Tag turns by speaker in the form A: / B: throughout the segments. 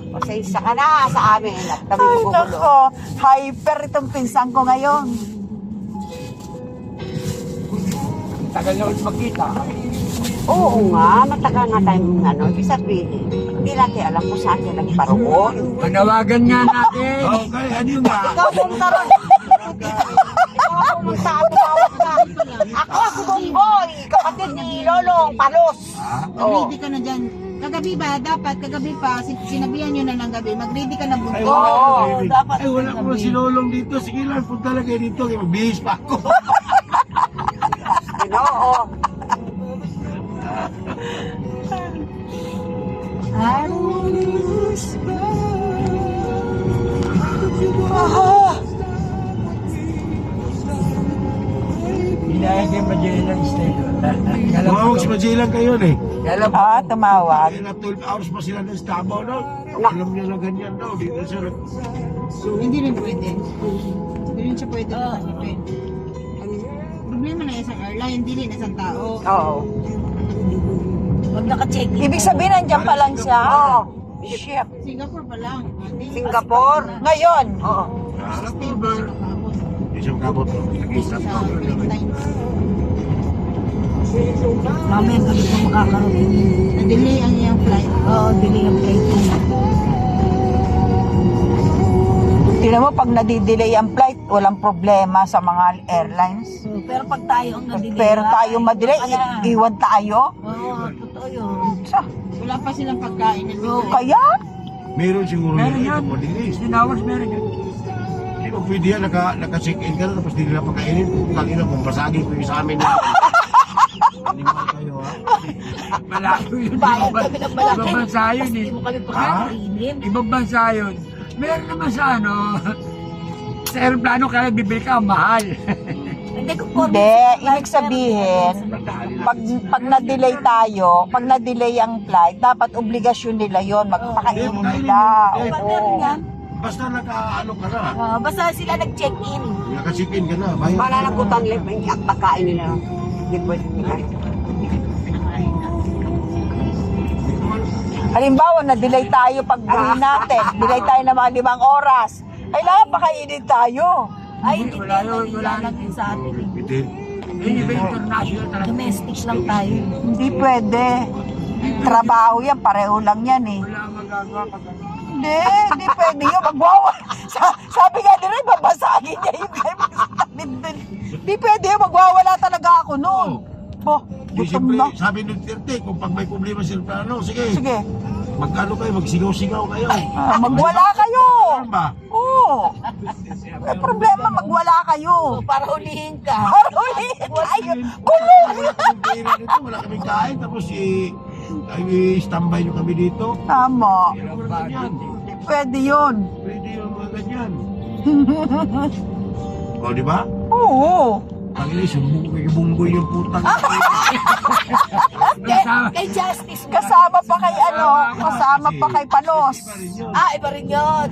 A: Pasensya ka na sa amin at kami
B: Ay,
A: magugulo.
B: nako. Hyper itong pinsan ko ngayon.
C: Tagal na ulit magkita.
A: Oo nga, matagal nga tayong ibig sabihin. Hindi natin alam kung saan siya nagparoon.
C: Panawagan nga natin.
D: Okay, ano yun nga?
A: Ikaw pumunta ron. Ikaw pumunta at tumawag ka. Ako si Bongboy, kapatid ni Lolong Palos.
E: Mag-ready ka na dyan. Kagabi ba? Dapat kagabi pa, sinabihan nyo na ng gabi. Mag-ready ka na bunto.
B: Oo, dapat.
D: Ay, wala ko si Lolong dito. Sige lang, punta lang kayo dito. Magbihis pa ako.
A: Oo.
C: Hinayag yung Magellan State.
D: Tumawag si Magellan kayo eh.
C: Alam mo,
B: Tumawag.
D: Kaya na 12 hours pa sila ng Davao, no? Alam niya na ganyan daw. Dito sila.
E: Hindi rin pwede. Hindi rin siya pwede nakalipin. Problema na isang airline, hindi rin isang tao.
A: Oo.
E: Huwag naka-check.
B: Ibig sabihin, nandiyan pa lang siya.
A: Oo. Shit.
E: Singapore pa lang.
A: Singapore.
B: Ngayon.
A: Oo.
D: Hindi siya makabot. Nag-i-stop
E: Sa
D: ko.
E: Philippines.
F: Mamaya kami pa makakaroon.
E: Na-delay ang iyang flight.
F: Oo, delay ang flight ko.
B: Tingnan mo, pag nadidelay ang flight, walang problema sa mga airlines.
F: Pero pag tayo ang na-delay.
B: Pero tayo madelay, iwan tayo.
F: Oo, totoo yun.
B: Sa,
E: Wala pa silang pagkain.
B: kaya?
D: Meron siguro
C: meron
D: yun.
C: yan.
D: Ito madilis.
C: Sinawas meron yan.
D: Hindi ko pwede yan. Naka-check-in ka na. Tapos hindi nila pagkainin. Kung tangin na, kung basagin ko yung sa amin. Animal kayo, ha?
C: Malayo yun.
F: Bayad kami ng malaki.
C: Ibang bansa yun eh.
F: Hindi mo kami
D: Ha?
F: pagkainin.
C: Ibang bansa yun. Meron naman sa sa aeroplano kaya bibili ka, mahal.
F: Hindi ko
B: Hindi, ibig sabihin, pag na-delay tayo, pag na-delay ang flight, dapat obligasyon nila yon magpakainin nila. Oo.
D: Basta naka-ano ka na.
F: Basta sila nag-check-in.
D: Naka-check-in ka na. Bayad.
A: Malalakutan lang ang pagkain nila. Hindi pwede nila.
B: Halimbawa, na-delay tayo pag uwi natin, delay tayo ng mga 5 oras. Kailangan pakainin tayo.
F: Ay, hindi
C: Wala yun,
F: tayo
C: wala
F: lang din sa atin.
D: Hindi.
C: Yun iba international talaga.
F: Domestic lang tayo.
B: Hindi pwede. Trabaho yan, pareho lang yan eh.
C: Wala magagawa pag
B: Hindi pwede yun. Sabi nga nila, babasagin niya yung Hindi pwede yun, magwawala talaga ako noon. Bo,
D: Di
B: gutom
D: siyempre,
B: na.
D: sabi ng 30, kung pag may problema sa aeroplano, sige.
B: Sige,
D: Magkano kayo, magsigaw-sigaw kayo.
B: magwala kayo.
D: Ano ba?
B: Oo. May problema, magwala kayo.
F: Para hulihin ka.
B: Ulit tayo. Kulong.
D: Wala kaming pera dito, wala kaming kain, tapos i-standby nyo kami dito.
B: Tama.
D: Wala ganyan.
B: Hindi pwede yun.
D: Pwede yung mga ganyan. O, di ba?
B: Oo.
D: Ang ini, sumbong ko yung bunggoy yung putang.
F: Kay Justice.
B: Kasama pa kay kasama pa kay Palos.
F: Iba rin yun.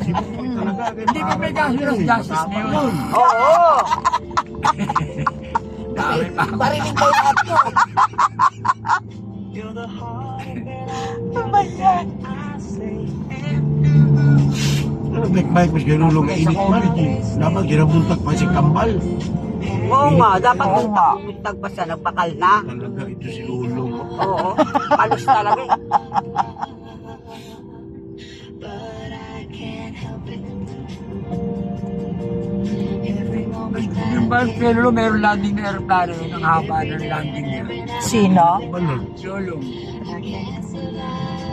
C: Hindi pa may gasos justice na yun.
A: Oo.
C: Dami pa.
F: Bariling kayo lahat ko.
B: Ano ba yan?
D: Black bike, mas ganulong init man. Dapat ginabuntak pa si Kambal.
A: Oo nga, dapat
B: Oo nga.
A: tagpas siya, nagpakal na.
D: Talaga ito si Lulong.
A: Oo. Palos talaga eh.
C: Yung ba, pero meron landing na aeroplano yun, ang haba ng landing niya.
B: Sino?
D: Balon.
C: Solong.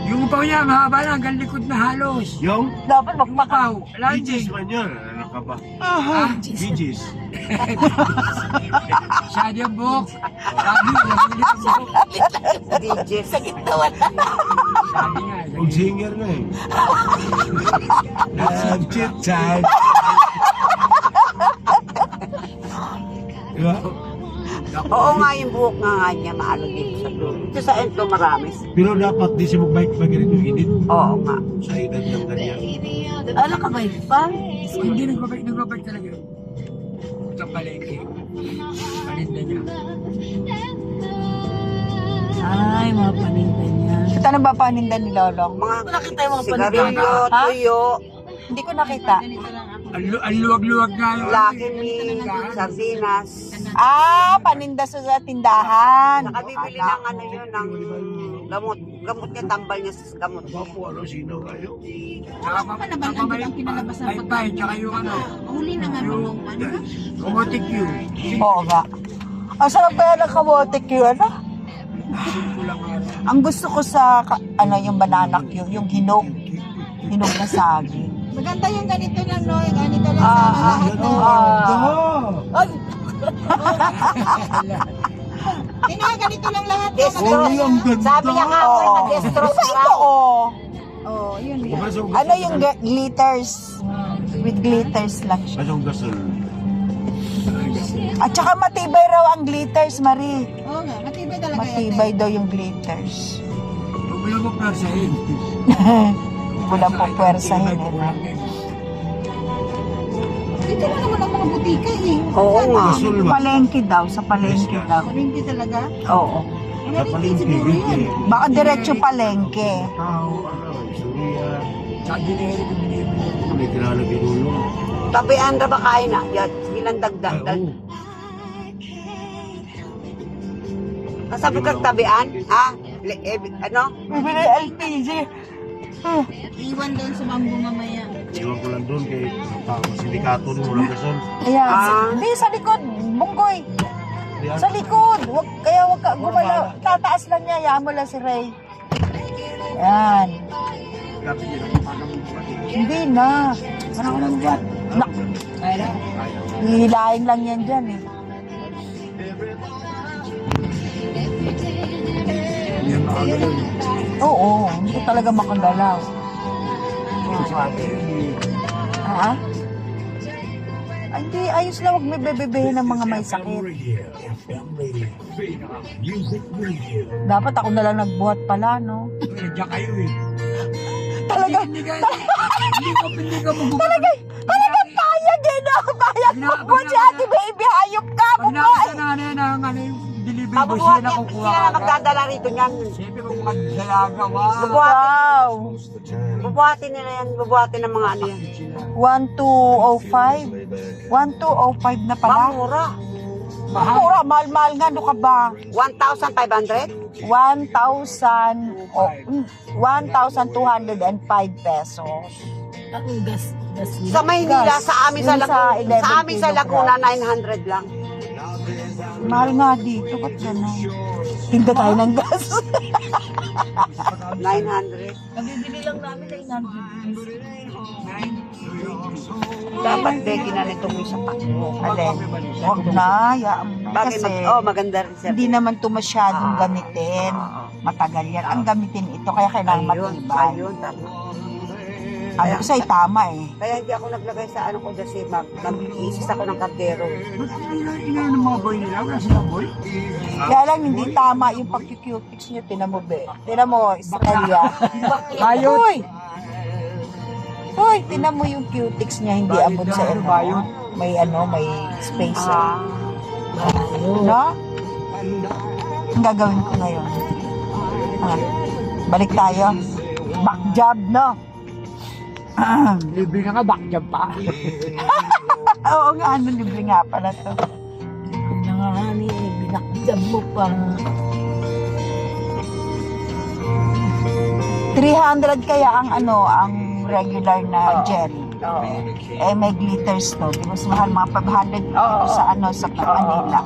C: Yung upaw niya, ang haba na, hanggang likod na halos.
D: Yung?
B: Dapat
C: Yung upaw,
D: Gigis
C: landing.
D: man yan. Ano ka ba? Gigis.
C: Shadow book. Sabi, nabili ko book.
A: DJs.
F: Sa gitna wala.
C: Sabi nga,
D: Old singer nga eh. Chit chat. Diba?
A: Oo nga, yung buhok nga niya, maalo dito sa dulo. Ito sa ento marami.
D: Pero dapat di siya magbike pa ganito init.
A: Oo nga.
D: Sa edad ng kanya.
F: Ala ka ba pa?
C: hindi nagbabalik talaga yun. Sa palengke. Paninda niya.
F: Ay, mga paninda niya.
B: Ito na ba paninda ni Lolong?
F: Mga nakita yung mga paninda.
B: Ha? Hindi ko nakita.
C: Ang luwag-luwag nga yung...
G: Laki ni sardinas.
B: Ah, paninda sa tindahan.
G: Nakabibili ng ano yun, ng gamot. Gamot niya, tambal niya sa gamot.
D: Bapo, ano, sino kayo?
E: Ano ba ang kinalabas ng
C: Bye-bye, tsaka yung ano,
E: huli na nga
C: yung
E: ano?
C: kumotik yun.
B: Oo nga. Ang sarap kaya ng kamote Q, ano? Ang gusto ko sa, ano, yung banana Q, yung hinog. Hinog na saging.
E: Maganda yung ganito lang, no? Yung ganito lang sa lahat na.
B: Ay,
E: Ganito lang lahat. no?
G: Destros. Sabi niya nga ako,
B: oo.
G: destros
B: Basta ito,
G: raw.
B: oh.
E: Oh, yun.
B: Ano yung glitters? With glitters lang siya.
D: Anong gasol?
B: At saka matibay raw ang glitters, Marie.
E: Oo nga, matibay talaga yan.
B: Matibay daw yung glitters.
C: Huwag mo persahin.
B: Kulang po pwersahin, eh. no?
E: Dito lang naman ang mga butika eh.
G: Oo nga.
D: Gasol ba?
B: Palengke daw, sa palengke daw.
E: Palengke talaga.
B: Oo.
D: Sa palengke,
E: siguro yun.
B: Baka diretso palengke.
D: Tao, ano, isuriya.
C: Sa dinero ko binibili.
D: May kilala ginulo.
G: Tabian ra ba kain na? Yan, ilang dagdag. Sabi ka tabian? Ha? Ano?
B: Bibili LPG.
E: Iwan doon sa bangko mamaya.
D: Iwan ko lang doon kay sindikato nung walang gasol.
B: Ayan.
G: Ah.
B: Hindi, sa likod. Bunggoy. Sa likod. Kaya wag ka gumalaw. Tataas lang niya. Hayaan mo lang si Ray. Yan.
C: Dapat yun ang pagkakamit.
B: Hindi na.
C: Parang walang buwan.
B: Na. Hihilahin lang yan dyan eh.
C: Yan makagalaw.
B: Oo. Hindi ko talaga makagalaw. Ha? Ay, hindi. Ayos lang. Huwag may bebebehin ng mga may sakit. Dapat ako na lang nagbuhat pala, no?
C: Nandiyan kayo eh.
B: Talaga.
C: Hindi ka magbubuhat.
B: Talagang payag eh, no? Payag magbuhat si Ate Baby. Hayop ka.
C: Pag
B: Bukay.
C: nakita na ano yung delivery boy, sila na kukuha
G: Sila na
C: ka.
G: magdadala rito niyan.
C: Siyempre kung magdalaga, wow.
B: Wow.
G: Bubuhatin nila yan. Bubuhatin ng mga ano yan.
B: 1205? 1205 na pala.
G: Mamura.
B: Mura, mahal-mahal nga. Ano ka ba?
G: 1,500?
B: 1,205 pesos.
F: Ang gas
G: Sa Maynila,
B: Gas.
G: sa amin sa
B: Yung sa
G: Laguna,
B: 11
G: sa amin sa Laguna, 900 lang.
B: Mahal nga dito. Ba't gano'n? Tinda tayo ng gas.
G: 900.
F: Nabibili lang namin na 900.
G: Dapat degi na nitong isa pa.
B: Alin? Huwag na. Hayaan mo na.
G: Bagay
B: Kasi
G: maganda rin siya.
B: hindi naman ito masyadong gamitin. Matagal yan. Ang gamitin ito. Kaya kailangan matibay.
G: Ayun, tama.
B: Ano ko sa'yo, tama eh.
G: Kaya hindi ako naglagay sa ano ko kasi mag-isis ako ng kardero.
C: Ba't ina ng mga boy nila? Wala silang boy?
B: Kaya lang hindi tama yung pag-cutics nyo. Tinan mo, be. Tinan mo, Israelia.
C: Bayot.
B: Uy! Uy, tinan mo yung cutics niya. Hindi abot sa
C: Bayot,
B: ano.
C: bayot.
B: May ano, may spacer.
G: Ah,
B: No? Ang gagawin ko ngayon. Ah, balik tayo. Back job, no?
C: Libre na nga, backjump pa.
B: Oo nga, ano, libre nga pala to.
F: Nangahani, binakjab mo pa.
B: 300 kaya ang ano, ang regular na gel.
G: oo.
B: Eh, may glitters to. Di mas mahal mga 500 sa ano, sa Manila.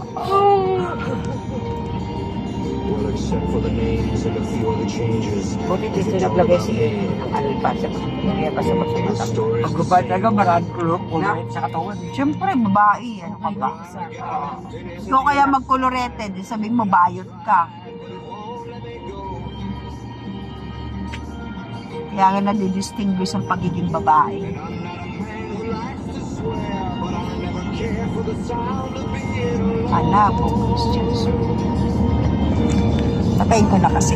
G: Buti dito naglagay si ano pa sa kaya pa sa mata.
C: Pag gubad talaga, maraming kulong sa katawan.
B: Siyempre, babae. Ano ka ba? Ikaw kaya magkolorete, di sabihin mo, bayot ka. Kaya nga nadidistinguish ang pagiging babae. Ala, po Christians. Patayin ko na kasi.